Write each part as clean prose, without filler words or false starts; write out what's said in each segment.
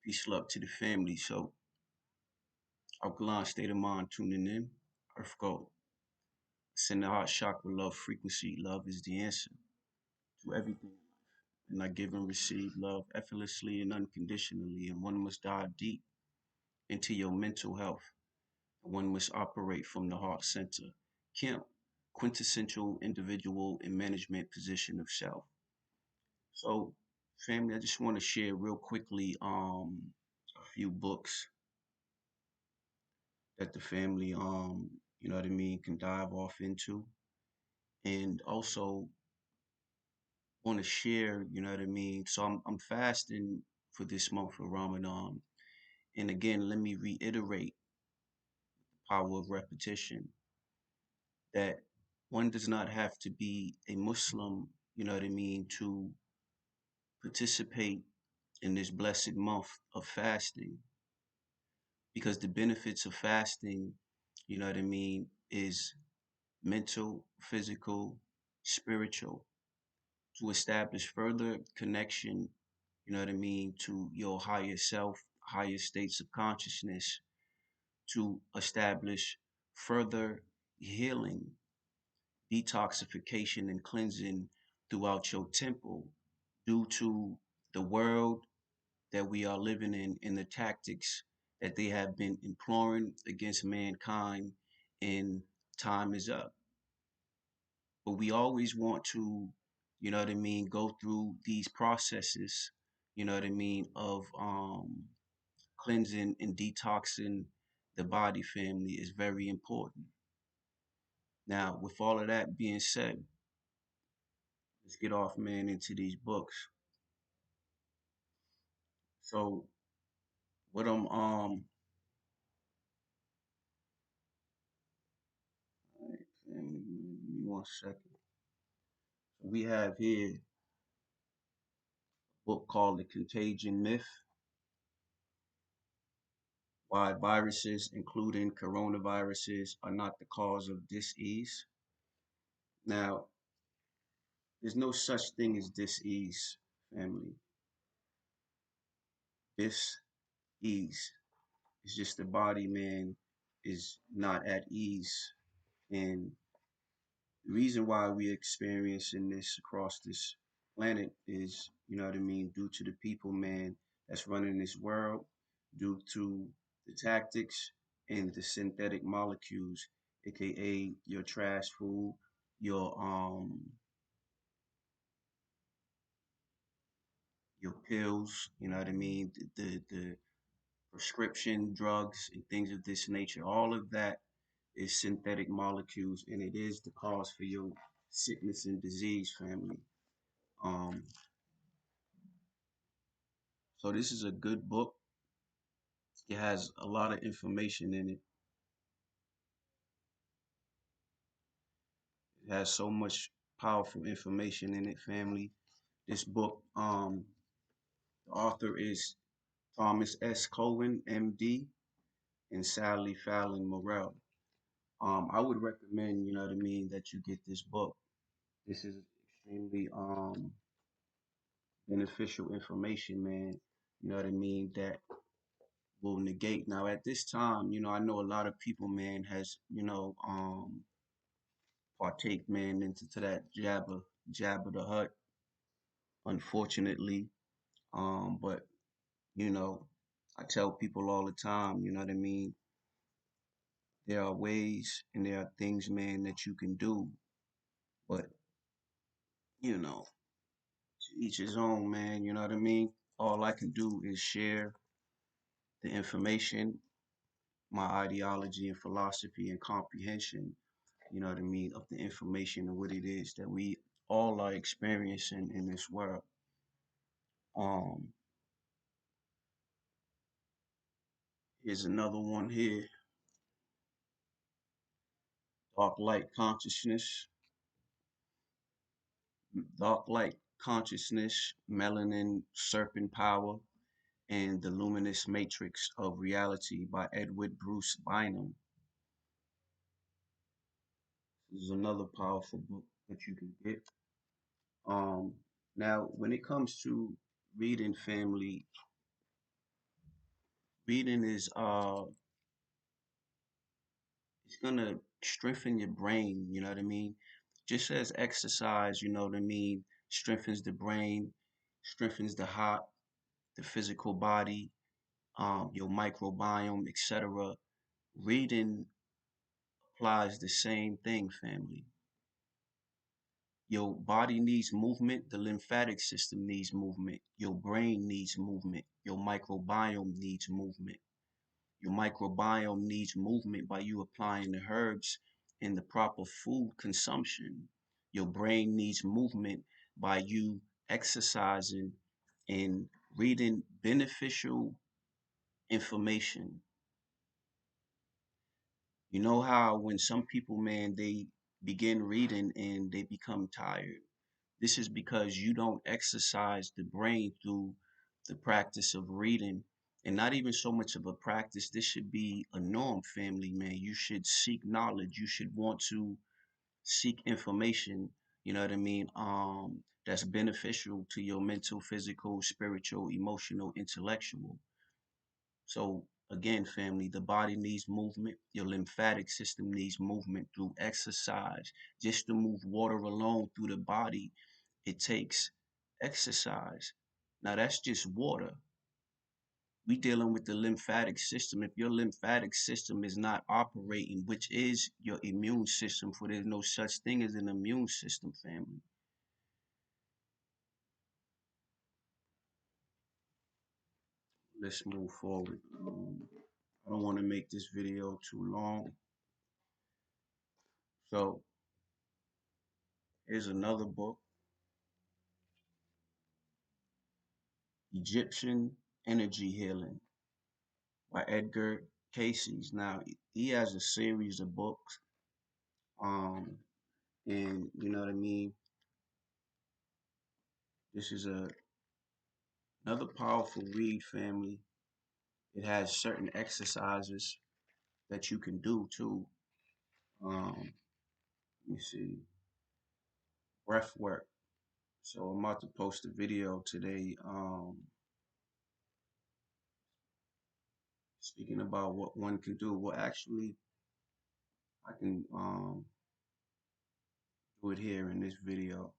Peace, love to the family. So, alkaline state of mind tuning in. Earth gold. Send the heart chakra love frequency. Love is the answer to everything. And I give and receive love effortlessly and unconditionally. And one must dive deep into your mental health. And one must operate from the heart center. Kim, quintessential individual and management position of self. So, family, I just want to share real quickly a few books that the family can dive off into. And also want to share, So I'm fasting for this month of Ramadan. And again, let me reiterate the power of repetition that one does not have to be a Muslim, to participate in this blessed month of fasting because the benefits of fasting, is mental, physical, spiritual, to establish further connection, to your higher self, higher states of consciousness, to establish further healing, detoxification, and cleansing throughout your temple due to the world that we are living in and the tactics that they have been imploring against mankind, and time is up. But we always want to, go through these processes, of cleansing and detoxing the body, family, is very important. Now, with all of that being said, let's get off, man, into these books. So, what all right, family, give me 1 second. So we have here a book called The Contagion Myth: Why Viruses, Including Coronaviruses, Are Not the Cause of Disease. Now, there's no such thing as disease, family. Dis-ease. It's just the body, man, is not at ease. And the reason why we're experiencing this across this planet is, due to the people, man, that's running this world, due to the tactics and the synthetic molecules, aka your trash food, your your pills, the prescription drugs and things of this nature. All of that is synthetic molecules, and it is the cause for your sickness and disease, family. Um, so this is a good book. It has a lot of information in it. It has so much powerful information in it, family. This book, the author is Thomas S. Cohen, MD, and Sally Fallon Morell. I would recommend, that you get this book. This is extremely beneficial information, man. That will negate. Now at this time, I know a lot of people, man, has, partake, man, into that Jabba the Hutt, unfortunately. But, you know, I tell people all the time, there are ways and there are things, man, that you can do. But, you know, to each his own, man, All I can do is share the information, my ideology and philosophy and comprehension, of the information and what it is that we all are experiencing in this world. Um, Here's another one here. Dark light consciousness, dark light consciousness, melanin serpent power, and the luminous matrix of reality by Edward Bruce Bynum. This is another powerful book that you can get. Um, Now, when it comes to reading, family, Reading is it's gonna strengthen your brain, you know what I mean? Just as exercise, you know what I mean, strengthens the brain, strengthens the heart, the physical body, your microbiome, etc. Reading applies the same thing, family. Your body needs movement, the lymphatic system needs movement, your brain needs movement, your microbiome needs movement. Your microbiome needs movement by you applying the herbs and the proper food consumption. Your brain needs movement by you exercising and reading beneficial information. You know how when some people, man, they begin reading and they become tired. This is because you don't exercise the brain through the practice of reading. And not even so much of a practice. This should be a norm, family, man. You should seek knowledge. You should want to seek information, you know what I mean? That's beneficial to your mental, physical, spiritual, emotional, intellectual. So again, family, the body needs movement. Your lymphatic system needs movement through exercise. Just to move water alone through the body, it takes exercise. Now that's just water. We dealing with the lymphatic system. If your lymphatic system is not operating, which is your immune system, for there's no such thing as an immune system, family. Let's move forward. I don't want to make this video too long. So here's another book, Egyptian Energy Healing by Edgar Cayce. Now he has a series of books. Um, and you know what I mean? This is another powerful read, family. It has certain exercises that you can do too. Let me see, breath work. So I'm about to post a video today, speaking about what one can do. Well, actually, I can do it here in this video.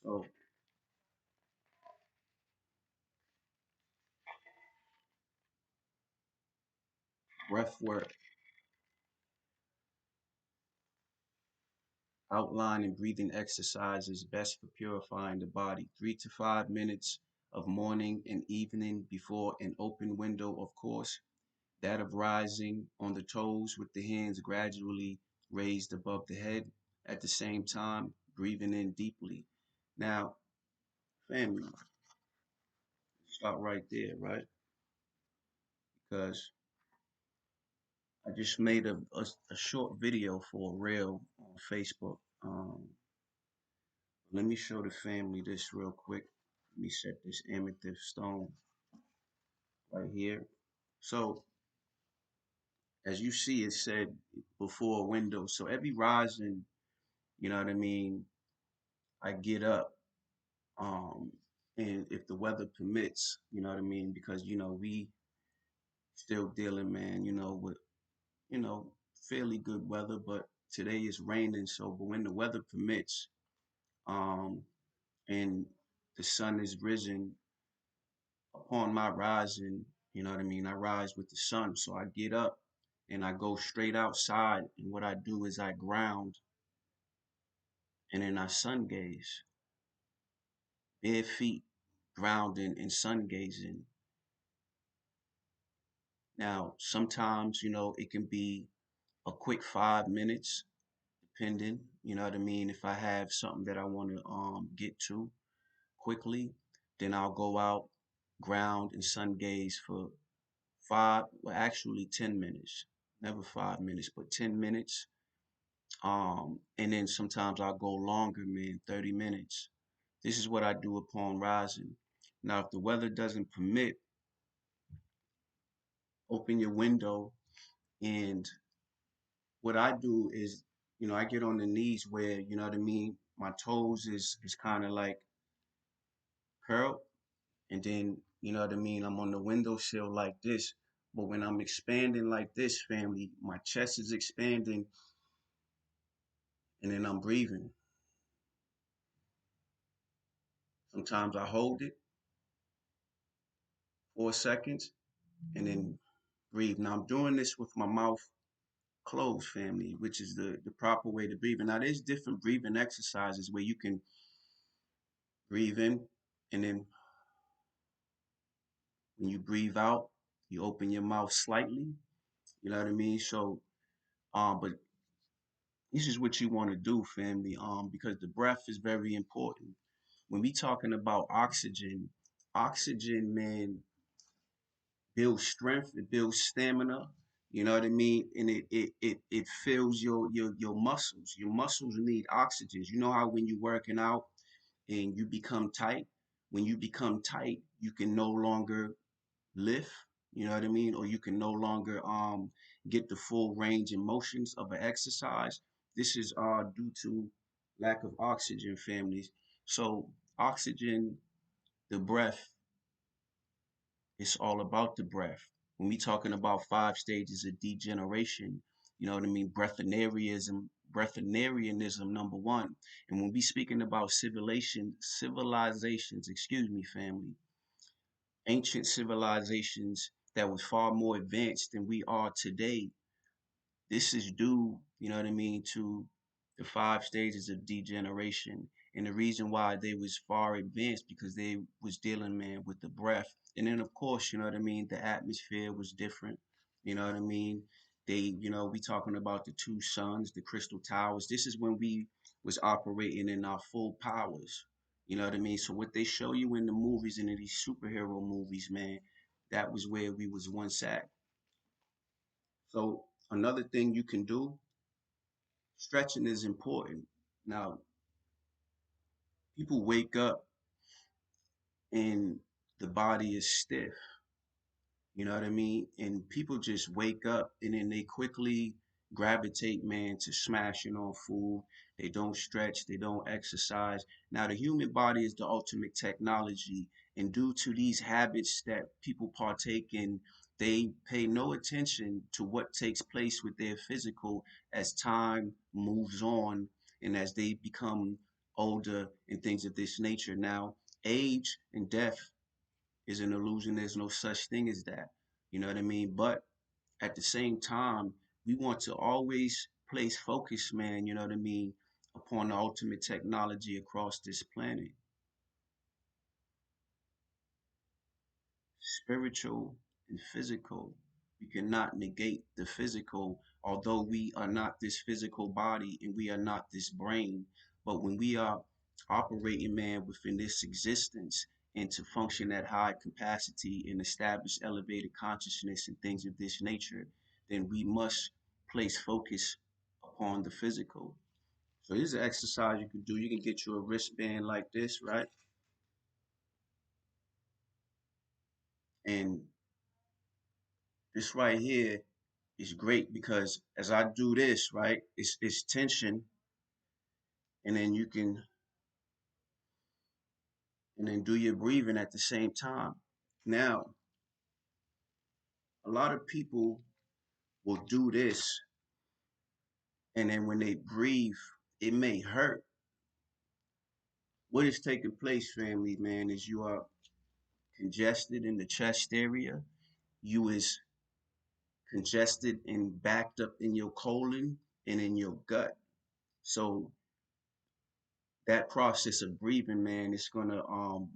So breath work, outline and breathing exercises best for purifying the body. 3 to 5 minutes of morning and evening before an open window, of course. That of rising on the toes with the hands gradually raised above the head. At the same time, breathing in deeply. Now, family, stop right there, right? Because I just made a short video for a reel on Facebook. Let me show the family this real quick. Let me set this amethyst stone right here. So, as you see, it said before a window. So every rising, you know what I mean, I get up, um, and if the weather permits, you know what I mean, because we still dealing, man, with fairly good weather, but today is raining. So, but when the weather permits, um, and the sun is risen upon my rising, you know what I mean, I rise with the sun. So I get up and I go straight outside, and what I do is I ground and then I sun gaze, bare feet, grounding and sun gazing. Now, sometimes, it can be a quick 5 minutes, depending, you know what I mean. If I have something that I want to get to quickly, then I'll go out, ground and sun gaze for well, actually 10 minutes, never 5 minutes, but 10 minutes. And then sometimes I'll go longer, man, 30 minutes. This is what I do upon rising. Now, if the weather doesn't permit, open your window, and what I do is, I get on the knees where, you know what I mean, my toes is kind of like curled, And then, you know what I mean, I'm on the windowsill like this. But when I'm expanding like this, family, my chest is expanding, and then I'm breathing. Sometimes I hold it 4 seconds and then breathe. Now I'm doing this with my mouth closed, family, which is the proper way to breathe. And now there's different breathing exercises where you can breathe in, and then when you breathe out, you open your mouth slightly. You know what I mean? So, but this is what you want to do, family, because the breath is very important. When we talking about oxygen, oxygen, man, builds strength, it builds stamina. You know what I mean? And it fills your muscles. Your muscles need oxygen. You know how when you're working out and you become tight, when you become tight, you can no longer lift, you know what I mean? Or you can no longer get the full range and motions of an exercise. This is due to lack of oxygen, families. So oxygen, the breath, it's all about the breath. When we talking about 5 stages of degeneration, you know what I mean? Breatharianism number one. And when we speaking about civilizations, excuse me, family, ancient civilizations that was far more advanced than we are today. This is due, you know what I mean, to the 5 stages of degeneration. And the reason why they was far advanced because they was dealing, man, with the breath. And then of course, you know what I mean, the atmosphere was different. You know what I mean? We talking about the two suns, the crystal towers. This is when we was operating in our full powers. You know what I mean? So what they show you in the movies and in these superhero movies, man, that was where we was once at. So another thing you can do, stretching is important. Now, people wake up and the body is stiff. You know what I mean? And people just wake up and then they quickly gravitate, man, to smashing on food. They don't stretch, they don't exercise. Now, the human body is the ultimate technology. And due to these habits that people partake in, they pay no attention to what takes place with their physical as time moves on and as they become older and things of this nature. Now, age and death is an illusion. There's no such thing as that. You know what I mean? But at the same time, we want to always place focus, man, you know what I mean, upon the ultimate technology across this planet. Spiritual and physical. We cannot negate the physical, although we are not this physical body and we are not this brain. But when we are operating, man, within this existence and to function at high capacity and establish elevated consciousness and things of this nature, then we must place focus upon the physical. So here's an exercise you can do. You can get you a wristband like this, right? And this right here is great because as I do this, right, it's tension, and then you can and then do your breathing at the same time. Now, a lot of people will do this, and then when they breathe, it may hurt. What is taking place, family, man, is you are congested in the chest area. You is congested and backed up in your colon and in your gut. So that process of breathing, man, is gonna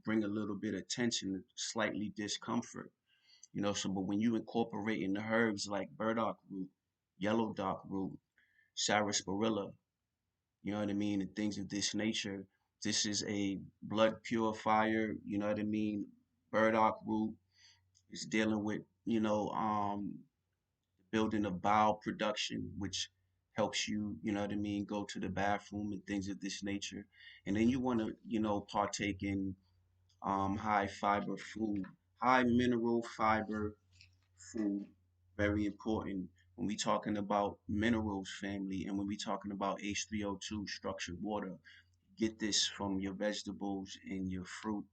bring a little bit of tension, slightly discomfort, you know. So, but when you incorporate in the herbs like burdock root, yellow dock root, sarsaparilla, you know what I mean, and things of this nature, this is a blood purifier. You know what I mean. Burdock root is dealing with, building of bowel production, which helps you, you know what I mean, go to the bathroom and things of this nature. And then you want to, partake in high fiber food, high mineral fiber food, very important when we talking about minerals, family, and when we talking about H3O2 structured water. Get this from your vegetables and your fruit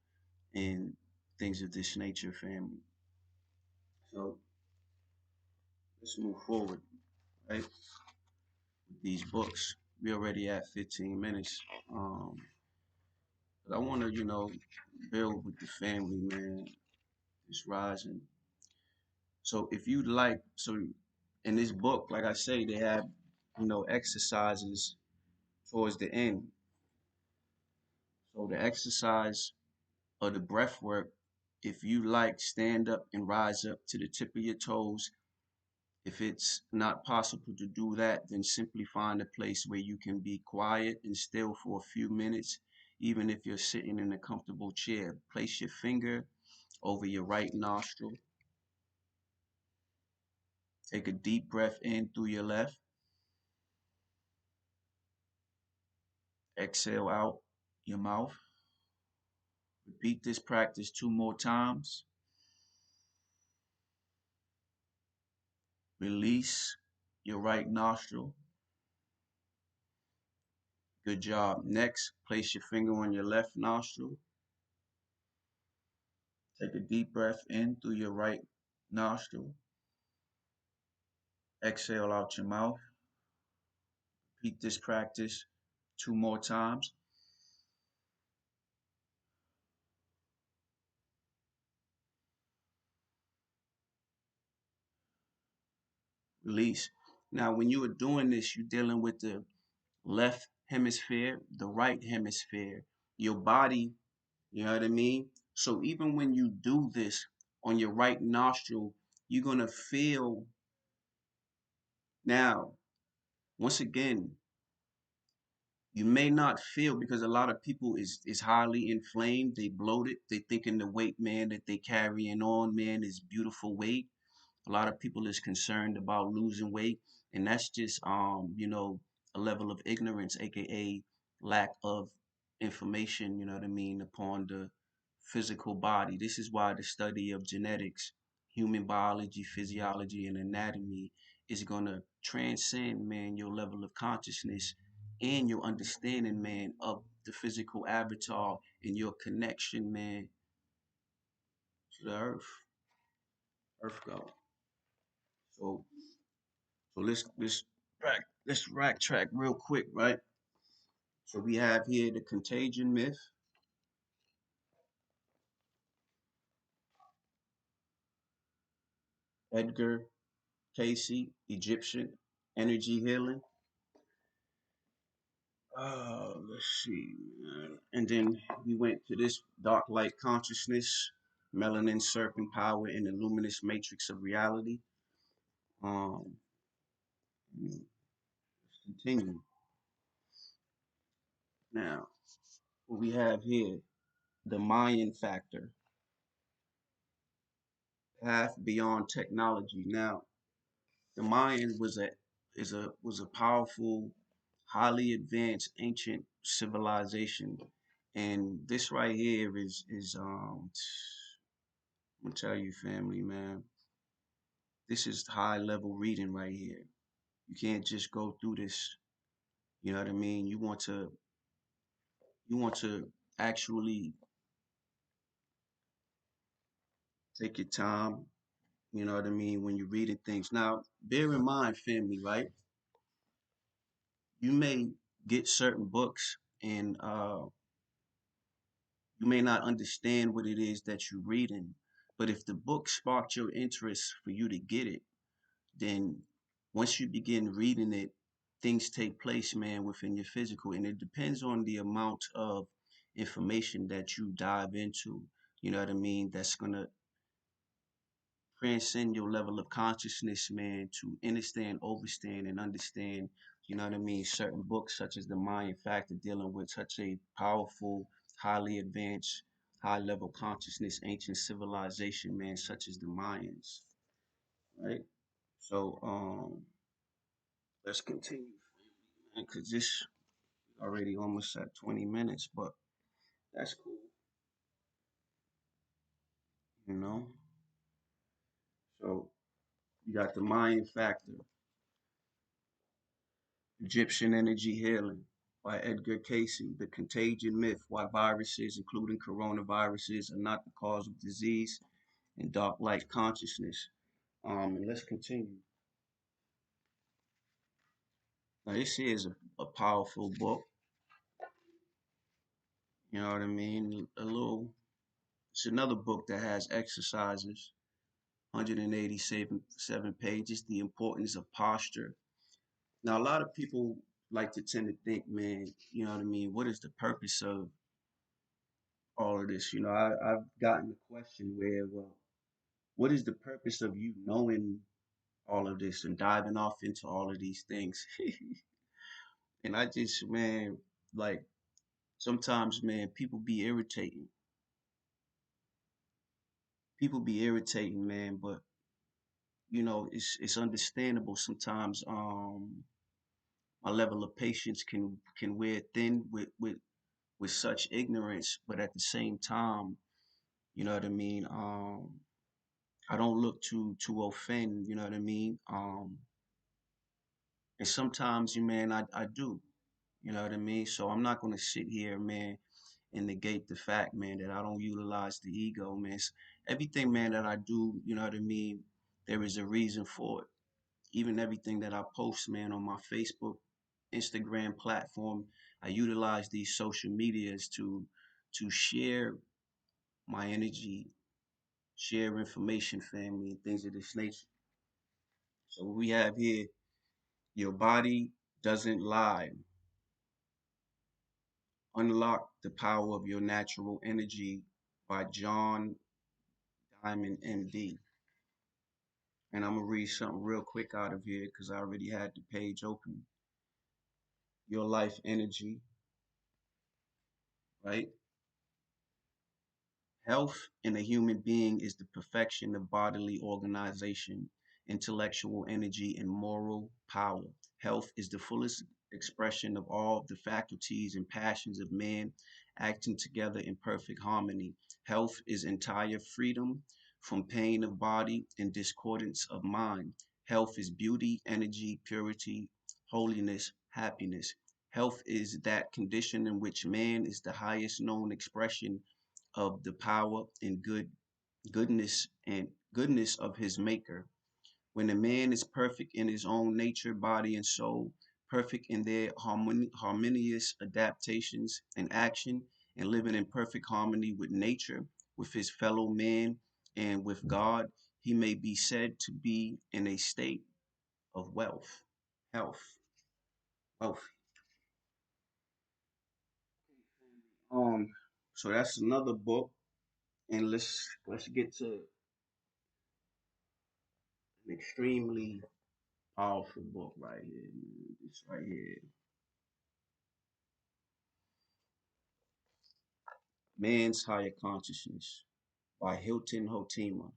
and things of this nature, family. So let's move forward, right? With these books. We already at 15 minutes. Um, but I want to, build with the family, man. It's rising. So if you like, so in this book, like I say, they have, exercises towards the end. So the exercise or the breath work, if you like, stand up and rise up to the tip of your toes. If it's not possible to do that, then simply find a place where you can be quiet and still for a few minutes. Even if you're sitting in a comfortable chair, place your finger over your right nostril. Take a deep breath in through your left. Exhale out your mouth. Repeat this practice 2 more times. Release your right nostril. Good job. Next, place your finger on your left nostril. Take a deep breath in through your right nostril. Exhale out your mouth. Repeat this practice 2 more times. Release. Now, when you are doing this, you're dealing with the left hemisphere, the right hemisphere, your body, you know what I mean? So even when you do this on your right nostril, you're going to feel now, once again, you may not feel because a lot of people is highly inflamed. They bloated. They thinking the weight, man, that they carrying on, man, is beautiful weight. A lot of people is concerned about losing weight, and that's just a level of ignorance, aka lack of information, you know what I mean, upon the physical body. This is why the study of genetics, human biology, physiology, and anatomy is gonna transcend, man, your level of consciousness and your understanding, man, of the physical avatar and your connection, man, to the earth God. So let's rack track real quick, right? So we have here the Contagion Myth, Edgar Casey, Egyptian energy healing. Let's see. And then we went to this dark light consciousness, melanin serpent power in the luminous matrix of reality. Um, let's continue. Now, what we have here, the Mayan Factor, path beyond technology. Now, the Mayan was a powerful, highly advanced ancient civilization, and this right here is I'm gonna tell you, family, man, this is high level reading right here. You can't just go through this. You know what I mean? You want to actually take your time. You know what I mean when you're reading things. Now, bear in mind, family, right? You may get certain books and you may not understand what it is that you're reading, but if the book sparked your interest for you to get it, then once you begin reading it, things take place, man, within your physical. And it depends on the amount of information that you dive into, you know what I mean? That's going to transcend your level of consciousness, man, to understand, overstand, and understand, you know what I mean? Certain books, such as the Mayan Factor, dealing with such a powerful, highly advanced, high level consciousness, ancient civilization, man, such as the Mayans, right? So, let's continue, because this already almost at 20 minutes, but that's cool, you know? So, you got the Mayan Factor, Egyptian energy healing. by Edgar Casey, The Contagion Myth, Why Viruses, including Coronaviruses, Are Not the Cause of Disease, and Dark Light Consciousness. And let's continue. Now, this here is a powerful book. You know what I mean? It's another book that has exercises, 187 pages, The Importance of Posture. Now, a lot of people like to tend to think, man, you know what I mean? What is the purpose of all of this? I've gotten the question where, well, what is the purpose of you knowing all of this and diving off into all of these things? And I just, man, like sometimes, man, people be irritating. People be irritating, man, but it's understandable sometimes. My level of patience can wear thin with such ignorance, but at the same time, you know what I mean. I don't look to offend, you know what I mean. And sometimes, you man, I do, you know what I mean. So I'm not gonna sit here, man, and negate the fact, man, that I don't utilize the ego, man. Everything, man, that I do, you know what I mean. There is a reason for it. Even everything that I post, man, on my Facebook, Instagram platform, I utilize these social medias to share my energy, share information, family, and things of this nature. So what we have here, your body doesn't lie. Unlock the power of your natural energy by John Diamond, MD. And I'm gonna read something real quick out of here because I already had the page open. Your life energy, right? Health in a human being is the perfection of bodily organization, intellectual energy, and moral power. Health is the fullest expression of all the faculties and passions of man acting together in perfect harmony. Health is entire freedom from pain of body and discordance of mind. Health is beauty, energy, purity, holiness, happiness. Health is that condition in which man is the highest known expression of the power and goodness of his maker. When a man is perfect in his own nature, body, and soul, perfect in their harmonious adaptations and action, and living in perfect harmony with nature, with his fellow man, and with God, he may be said to be in a state of health, wealth. Um, so that's another book, and let's get to an extremely powerful book right here, man. This right here. Man's Higher Consciousness by Hilton Hotima.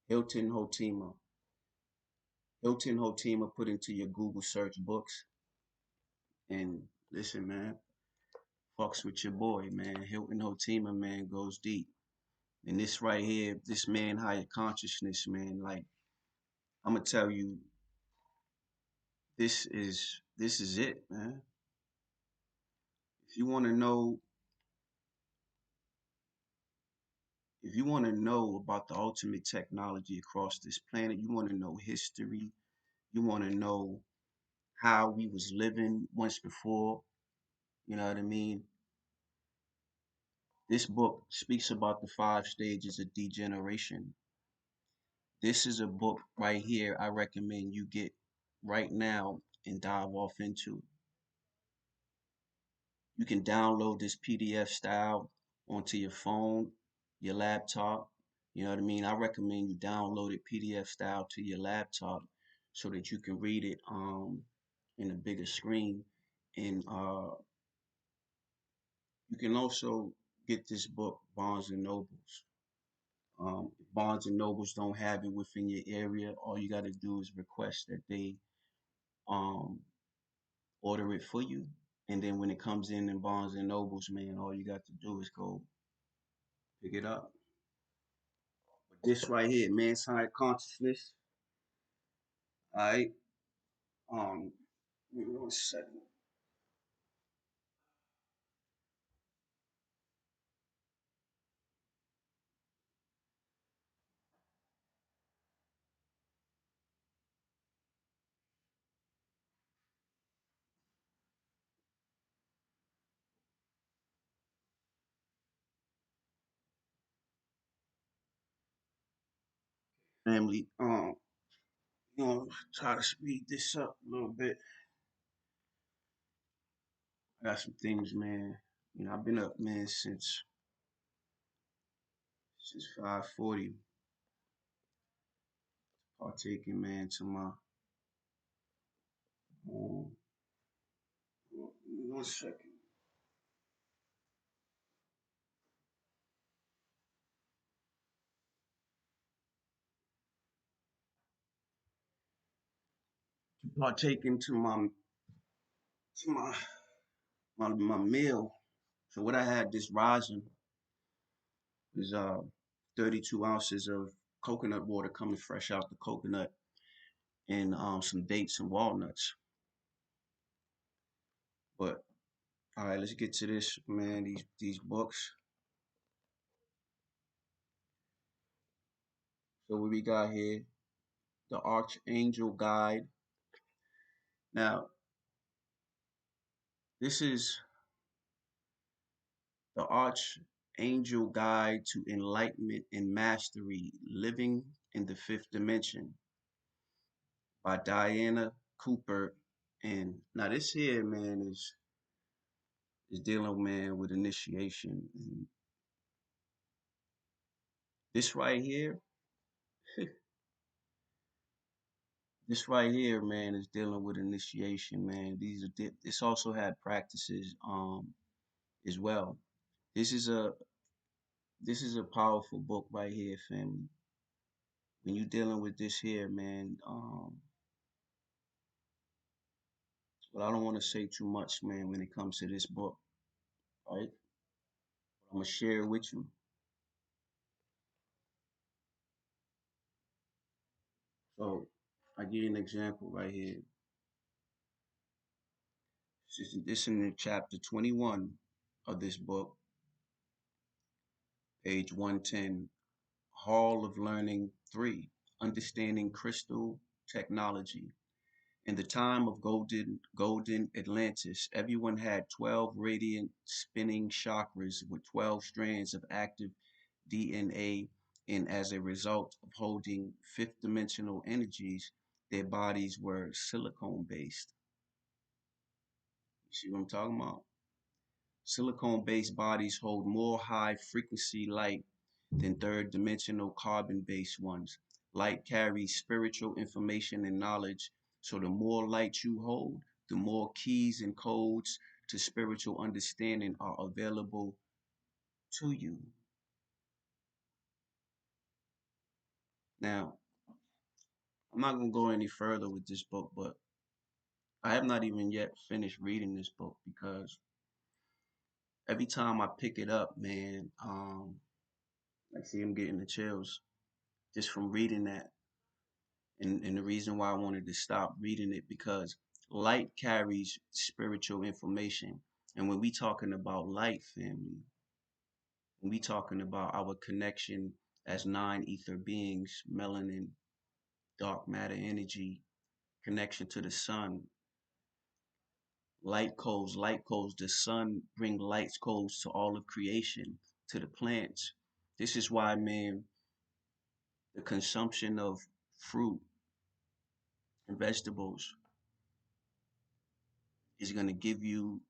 Hilton Hotima. Hilton Hotima, put into your Google search books. And listen, man, fucks with your boy, man. Hilton Hotima, man, goes deep. And this right here, this man higher consciousness, man, like I'm gonna tell you, this is it, man. If you wanna know, if you wanna know about the ultimate technology across this planet, you wanna know history, you wanna know how we was living once before, you know what I mean? This book speaks about the 5 stages of degeneration. This is a book right here I recommend you get right now and dive off into. You can download this PDF style onto your phone, your laptop. You know what I mean? I recommend you download it PDF style to your laptop so that you can read it in a bigger screen. And you can also get this book Barnes and Nobles. If Barnes and Nobles don't have it within your area, all you got to do is request that they um, order it for you. And then when it comes in Barnes and Nobles, man, all you got to do is go pick it up. But this right here, man's higher consciousness. All right. Um, Give me 1 second. family. Try to speed this up a little bit. I got some things, man. I've been up, man, since 5:40, partaking, man, to my 1 second. Partaking to my meal. So what I had this rising is 32 ounces of coconut water coming fresh out the coconut, and some dates and walnuts. But all right, let's get to this, man. These books. So what we got here, the Archangel Guide. Now, this is the Archangel Guide to Enlightenment and Mastery, Living in the Fifth Dimension by Diana Cooper. And now this here, man, is dealing, man, with initiation. And this right here, this right here, man, is dealing with initiation, man. This also had practices as well. This is a this is a powerful book right here, family. When you're dealing with this here, man, but I don't want to say too much, man, when it comes to this book, right? I'm gonna share it with you. So I give you an example right here. This in chapter 21 of this book, page 110, Hall of Learning 3, Understanding Crystal Technology. In the time of golden Atlantis, everyone had 12 radiant spinning chakras with 12 strands of active DNA, and as a result of holding fifth dimensional energies, their bodies were silicone based. You see what I'm talking about? Silicone based bodies hold more high frequency light than third dimensional carbon based ones. Light carries spiritual information and knowledge, so the more light you hold, the more keys and codes to spiritual understanding are available to you. Now, I'm not going to go any further with this book, but I have not even yet finished reading this book because every time I pick it up, man, I see I'm getting the chills just from reading that. And the reason why I wanted to stop reading it because light carries spiritual information. And when we talking about light, family, when we talking about our connection as nine ether beings, melanin, dark matter energy, connection to the sun, light codes, the sun bring light codes to all of creation, to the plants. This is why, man, the consumption of fruit and vegetables is going to give you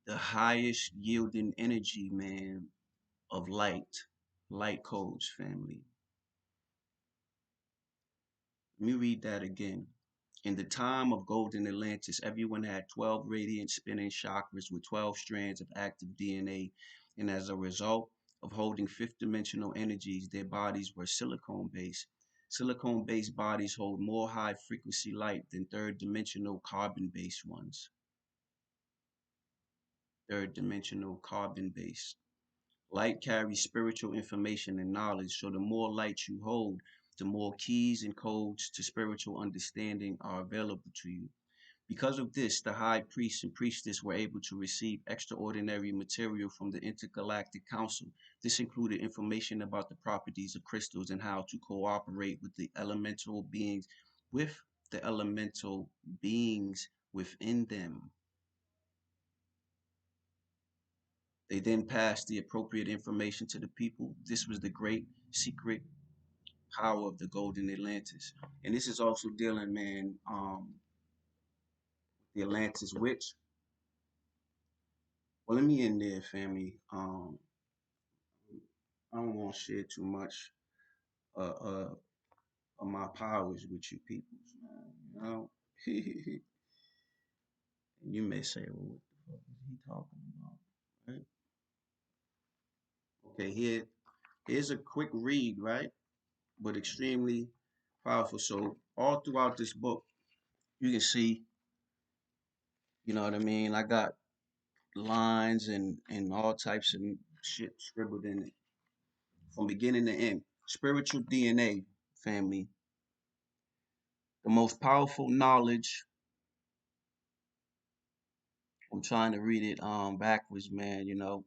the highest yielding energy, man, of light codes, family. Let me read that again. In the time of golden Atlantis, everyone had 12 radiant spinning chakras with 12 strands of active DNA, and as a result of holding fifth dimensional energies, their bodies were silicone based. Silicone based bodies hold more high frequency light than third dimensional carbon based ones. Third dimensional carbon based. Light carries spiritual information and knowledge, so the more light you hold, the more keys and codes to spiritual understanding are available to you. Because of this, the high priests and priestess were able to receive extraordinary material from the Intergalactic Council. This included information about the properties of crystals and how to cooperate with the elemental beings within them. They then passed the appropriate information to the people. This was the great secret power of the golden Atlantis. And this is also dealing, man, the Atlantis witch. Well, let me end there, family. I don't want to share too much uh, uh, of my powers with you peoples, man. You know, you may say, well, what the fuck is he talking about? Right? Okay, here's a quick read, right? But extremely powerful. So all throughout this book, you can see, you know what I mean? I got lines and all types of shit scribbled in it from beginning to end. Spiritual DNA, family. The most powerful knowledge. I'm trying to read it backwards, man. You know,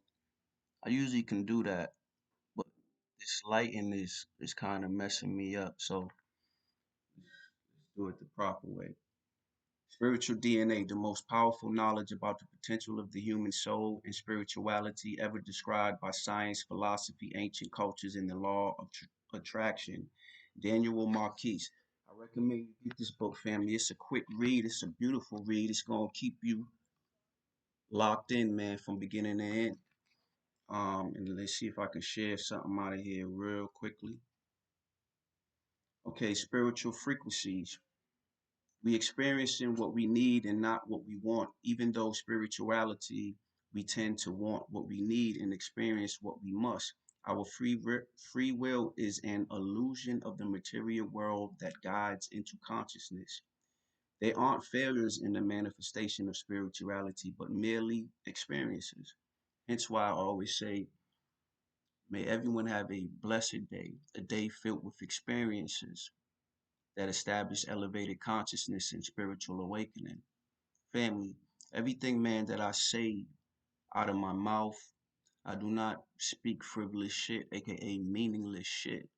I usually can do that, but this lighting is kind of messing me up. So let's do it the proper way. Spiritual DNA, the most powerful knowledge about the potential of the human soul and spirituality ever described by science, philosophy, ancient cultures, and the law of attraction. Daniel Marquise. I recommend you get this book, family. It's a quick read. It's a beautiful read. It's gonna keep you locked in, man, from beginning to end. And let's see if I can share something out of here real quickly. Okay, spiritual frequencies. We experiencing what we need and not what we want. Even though spirituality, we tend to want what we need and experience what we must. Our free will is an illusion of the material world that guides into consciousness. They aren't failures in the manifestation of spirituality, but merely experiences. Hence why I always say, may everyone have a blessed day, a day filled with experiences that establish elevated consciousness and spiritual awakening. Family, everything, man, that I say out of my mouth, I do not speak frivolous shit, aka meaningless shit.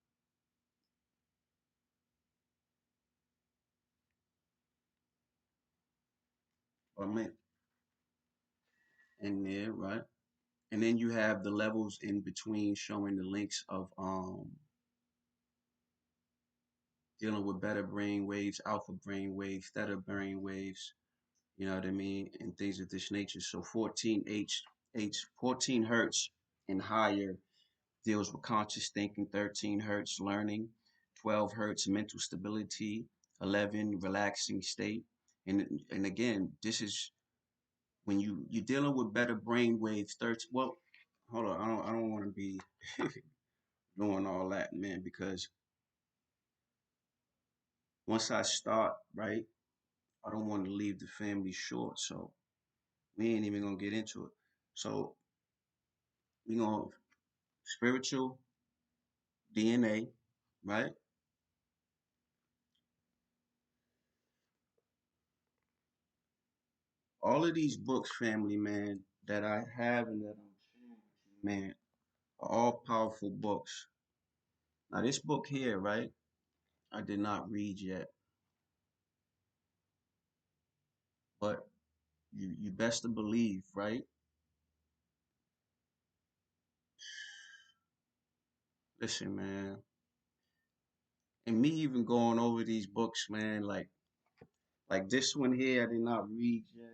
I mean, in there, right? And then you have the levels in between showing the links of dealing with beta brain waves, alpha brain waves, theta brain waves, you know what I mean, and things of this nature. So 14 hertz and higher deals with conscious thinking, 13 hertz learning, 12 hertz mental stability, 11 relaxing state. And again, this is when you're dealing with better brain waves, 13. Well, hold on, I don't want to be doing all that, man, because once I start, right, I don't want to leave the family short. So we ain't even gonna get into it. So we gonna spiritual DNA, right? All of these books, family, man, that I have and that I'm sharing with you, man, are all powerful books. Now, this book here, right, I did not read yet, but you best to believe, right? Listen, man, and me even going over these books, man, like this one here, I did not read yet.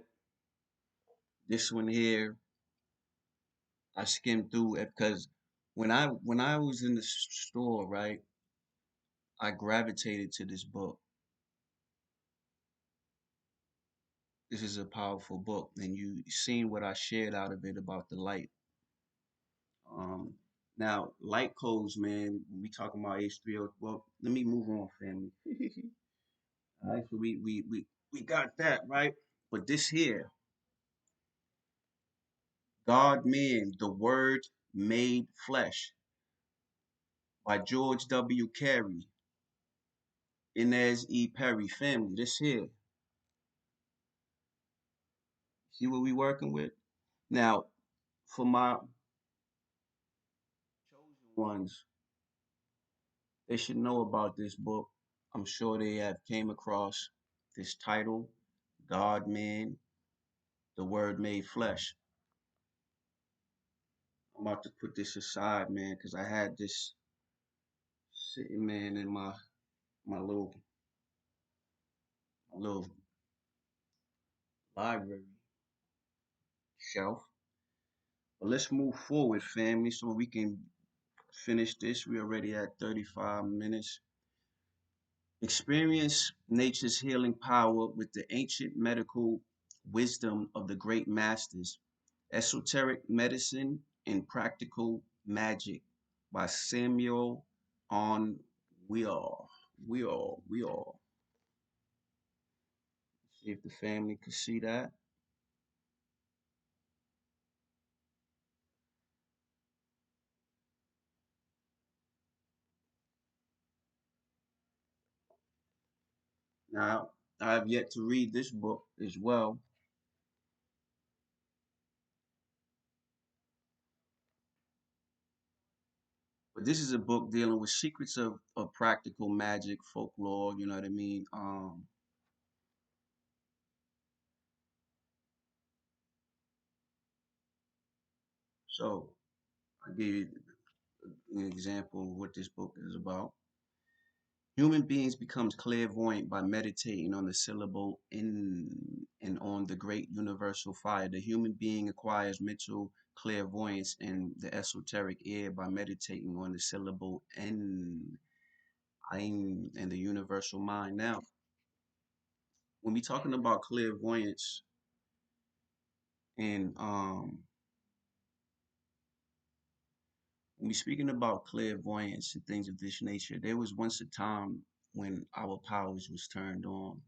This one here, I skimmed through it because when I was in the store, right, I gravitated to this book. This is a powerful book, and you seen what I shared out of it about the light. Um, Now light codes, man. When we talking about H3O, well, let me move on, family. All right, so we got that right, but this here, God, Man, the Word Made Flesh by George W. Carey, Inez E. Perry, family. This here, see what we working with now for my chosen ones. They should know about this book. I'm sure they have came across this title, God Man, the Word Made Flesh. I'm about to put this aside, man, because I had this sitting, man, in my little library shelf. But let's move forward, family, so we can finish this. We're already at 35 minutes. Experience nature's healing power with the ancient medical wisdom of the great masters. Esoteric Medicine and Practical Magic by Samuel on We all. We all. See if the family could see that. Now, I have yet to read this book as well, but this is a book dealing with secrets of practical magic, folklore, you know what I mean? So I give you an example of what this book is about. Human beings becomes clairvoyant by meditating on the syllable in and on the great universal fire. The human being acquires mental clairvoyance in the esoteric air by meditating on the syllable in, Ain, and the universal mind. Now, when we talking about clairvoyance and when we speaking about clairvoyance and things of this nature, there was once a time when our powers was turned on,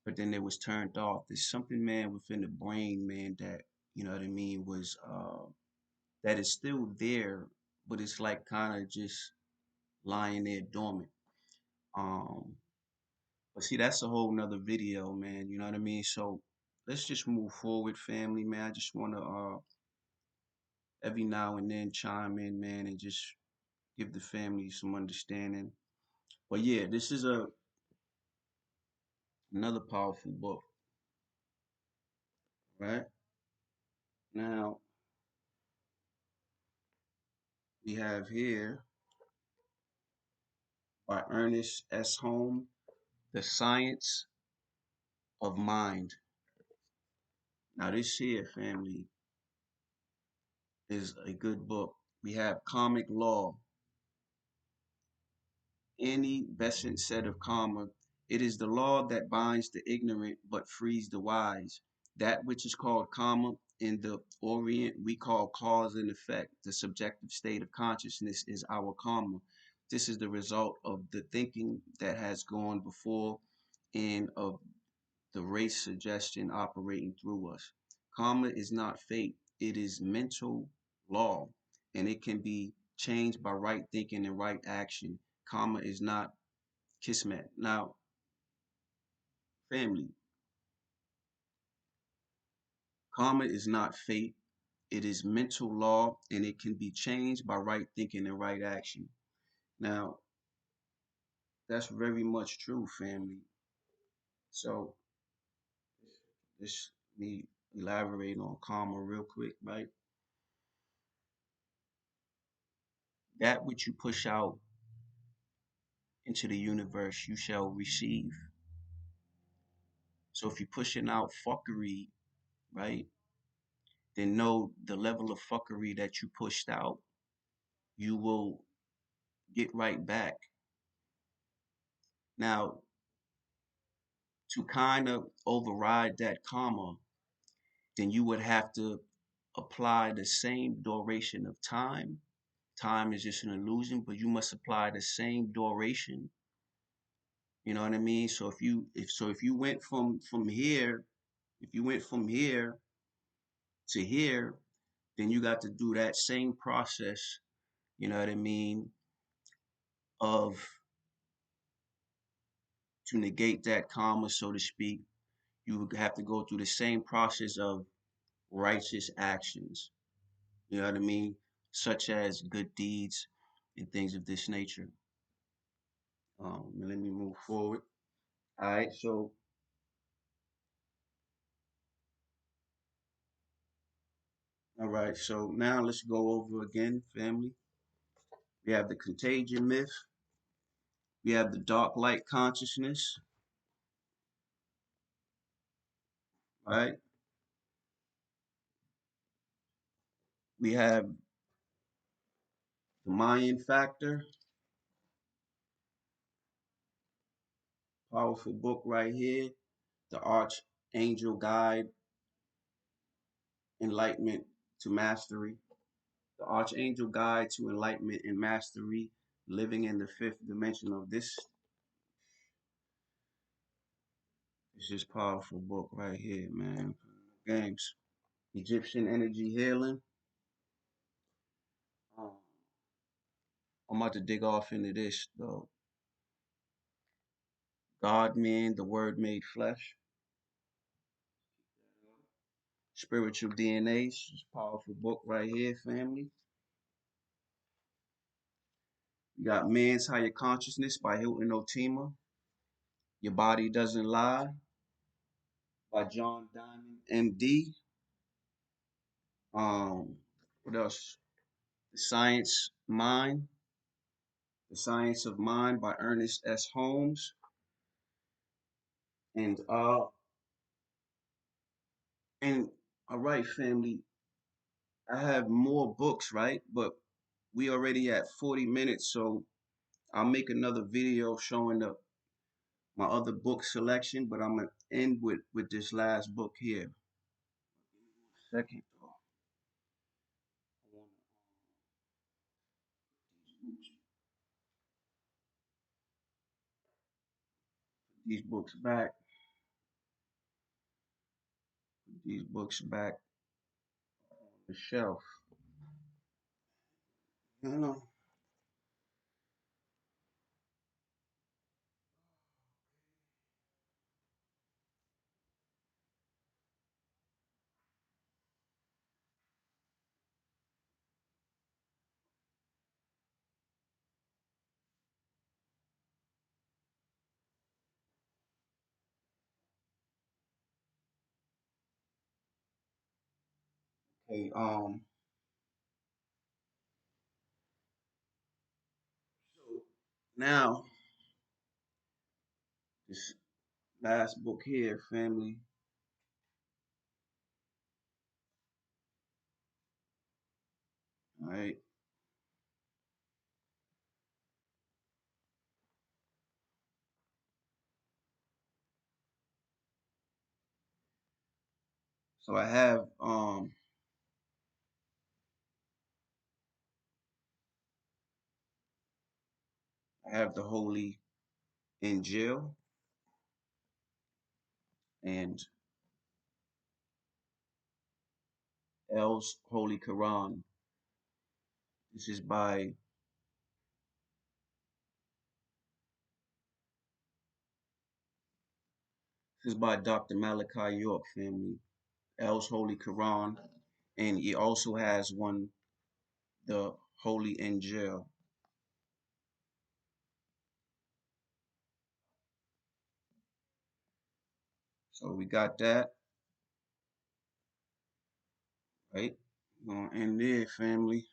but then it was turned off. There's something, man, within the brain, man, that, you know what I mean, was that is still there, but it's like kind of just lying there dormant. Um, but see, that's a whole nother video, man. You know what I mean? So let's just move forward, family, man. I just wanna every now and then chime in, man, and just give the family some understanding. But yeah, this is a another powerful book, right? Now we have here by Ernest S. Holmes, The Science of Mind. Now this here, family, is a good book. We have Karmic Law, any Besant said of karma, it is the law that binds the ignorant but frees the wise. That which is called karma in the Orient we call cause and effect. The subjective state of consciousness is our karma. This is the result of the thinking that has gone before and of the race suggestion operating through us. Karma is not fate, it is mental law, and it can be changed by right thinking and right action. Karma is not kismet. Now, family, karma is not fate, it is mental law, and it can be changed by right thinking and right action. Now, that's very much true, family. So, this me elaborate on karma real quick, right? That which you push out into the universe, you shall receive. So if you're pushing out fuckery, right, then know the level of fuckery that you pushed out, you will get right back. Now, to kind of override that karma, then you would have to apply the same duration of time. Time is just an illusion, but you must apply the same duration. You know what I mean? So if you went from here, if you went from here to here, then you got to do that same process, you know what I mean, of to negate that karma, so to speak. You would have to go through the same process of righteous actions, you know what I mean, such as good deeds and things of this nature. Let me move forward. All right, so all right, so now let's go over again, family. We have the Contagion Myth, We have the dark light consciousness, right? We have the Mayan Factor, powerful book right here. The Archangel Guide, Enlightenment to Mastery. The Archangel Guide to Enlightenment and Mastery, living in the fifth dimension of this. It's just powerful book right here, man. Games. Egyptian energy healing. Um, I'm about to dig off into this though. God Man, the Word Made Flesh. Spiritual DNA. It's a powerful book right here, family. You got Man's Higher Consciousness by Hilton Otima. Your Body Doesn't Lie by John Diamond, MD. What else? The Science Mind. The Science of Mind by Ernest S. Holmes. And and all right, family. I have more books, right? But we already at 40 minutes, so I'll make another video showing my other book selection, but I'm gonna end with this last book here. Second, though. I want these books back. Put these books back on the shelf. You know. Okay. So now this last book here, family. All right. So I have the Holy Angel and L's Holy Quran. This is by Dr. Malachi York, family. L's Holy Quran, and he also has one, the Holy Angel. So we got that, right? We're gonna end there, family.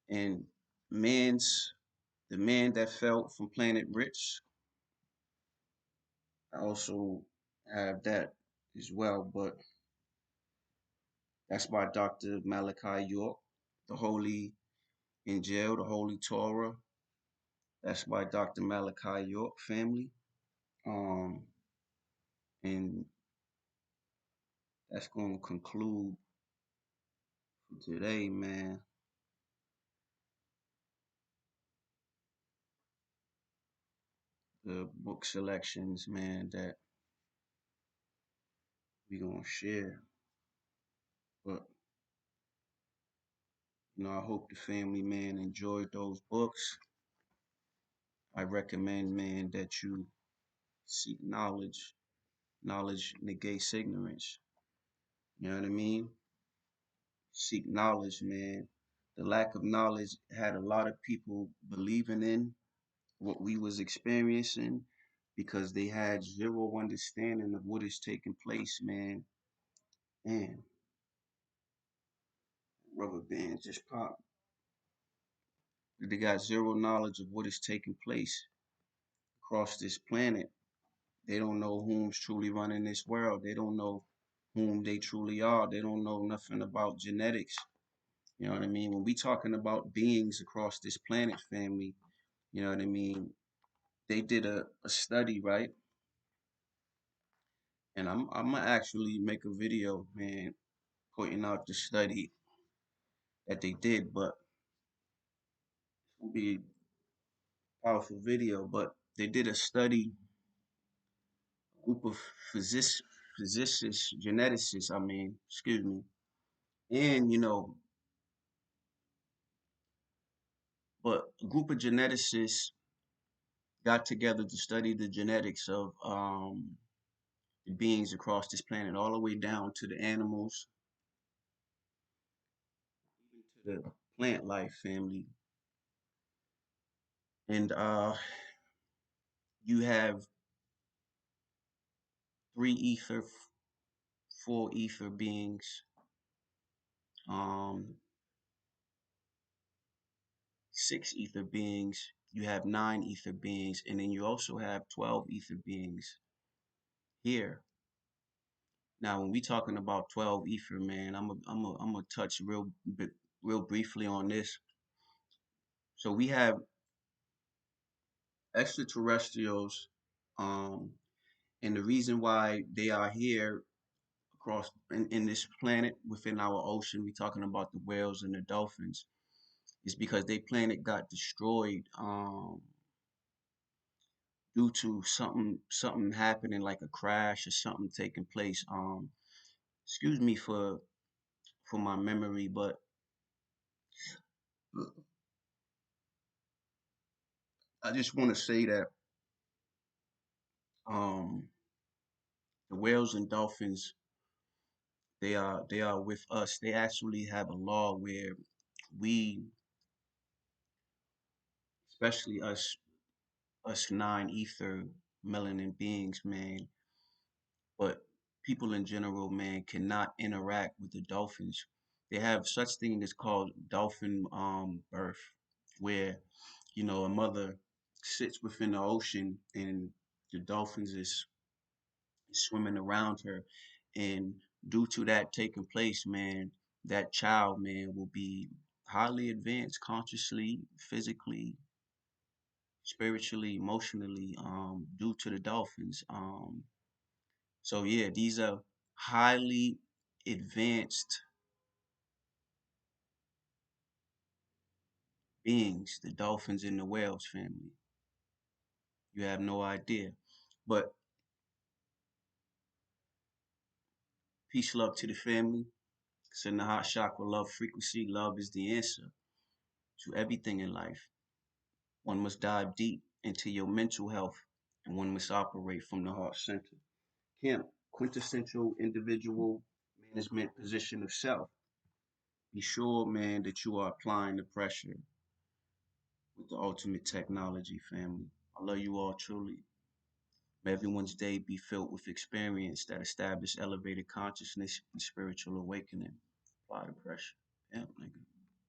And the man that fell from Planet Rich. I also have that as well, but that's by Dr. Malachi York. The Holy Angel, the Holy Torah. That's by Dr. Malachi York, family. Um, and that's going to conclude for today, man. The book selections, man, that we gonna share. But I hope the family, man, enjoyed those books. I recommend, man, that you seek knowledge. Knowledge negates ignorance. You know what I mean? Seek knowledge, man. The lack of knowledge had a lot of people believing in what we was experiencing because they had zero understanding of what is taking place, man. And rubber band just popped. They got zero knowledge of what is taking place across this planet. They don't know whom's truly running this world. They don't know whom they truly are. They don't know nothing about genetics. You know what I mean? When we talking about beings across this planet, family, you know what I mean? They did a study, right? And I'm gonna actually make a video, man, pointing out the study that they did, but it'll be a powerful video. But they did a study, a group of physicists, geneticists, I mean, excuse me, and but a group of geneticists got together to study the genetics of the beings across this planet, all the way down to the animals, even to the plant life family. And you have three ether, four ether beings, um, six ether beings, you have nine ether beings, and then you also have 12 ether beings here. Now, when we talking about 12 ether, man, I'm gonna touch real briefly on this. So we have extraterrestrials, um, and the reason why they are here across in this planet within our ocean, we talking about the whales and the dolphins, is because their planet got destroyed due to something happening, like a crash or something taking place. Excuse me for my memory, but I just want to say that um the whales and dolphins, they are with us. They actually have a law where we, especially us nine ether melanin beings, man, but people in general, man, cannot interact with the dolphins. They have such thing that's called dolphin birth, where a mother sits within the ocean and the dolphins is swimming around her, and due to that taking place, man, that child, man, will be highly advanced consciously, physically, spiritually, emotionally, due to the dolphins. So yeah, these are highly advanced beings, the dolphins and the whales family. You have no idea. But peace, love to the family. Send the hot chakra love frequency. Love is the answer to everything in life. One must dive deep into your mental health, and one must operate from the heart center. Camp, quintessential individual management position of self. Be sure, man, that you are applying the pressure with the ultimate technology, family. I love you all truly. May everyone's day be filled with experience that establish elevated consciousness and spiritual awakening. Apply the pressure. Yeah, nigga.